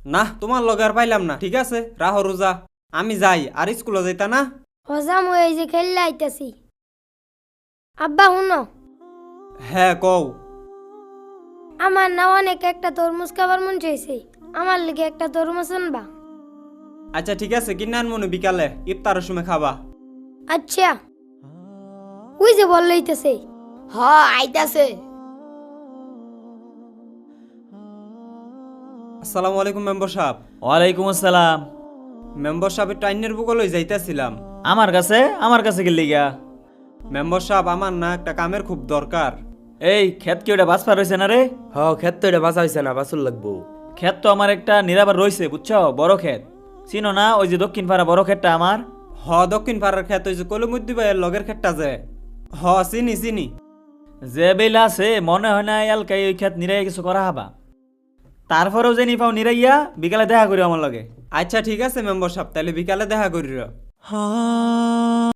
না তোমার লগে আর পাইলাম না। ঠিক আছে রাহো রোজা, আমি যাই। আর স্কুলে যাইতা না? হজাম এই যে খেললে আইতাছি। আব্বা শুনো, হ্যাঁ কও। আমার না অনেক একটা তরমুজ খাবার মন চাইছে, আমার লিগে একটা তরমুজ আনবা? আচ্ছা ঠিক আছে, কিনে আনমনে বিকালে ইফতারের সময় খাবা। আচ্ছা। ওই যে বল লইতেছে। হ আইতাছে। আসসালামু আলাইকুম মেম্বার সাহেব। ওয়ালাইকুম আসসালাম। মেম্বার সাহেব একটু আইনের বুকলই যাইতেছিলাম। আমার কাছে গেলি গা? মেম্বার সাহেব আমার না একটা কামের খুব দরকার। এই ক্ষেত কি ওটা বাস পার হয়েছে না রে? ক্ষেত তো এটা বাঁচা হয়েছে না, বাসুর লাগবো। ক্ষেত তো আমার একটা নিরাবার রয়েছে বুঝছো, বড় ক্ষেত। চিনো না ওই যে দক্ষিণ পাড়া বড় ক্ষেতটা আমার? দক্ষিণ পাড়ার ক্ষেত ওই যে কলমুদ্দি ভাইয়ের লগের ক্ষেতটা যে। চিনি চিনি। যে বেলা আছে মনে হয় না এলকাই ওই ক্ষেত নিরাই কিছু করা হবা। তারপরেও যে নিপাও নিরাইয়া বিকালে দেখা করি আমার লগে। আচ্ছা ঠিক আছে মেম্বার সাহেব, তাহলে বিকালে দেখা করির।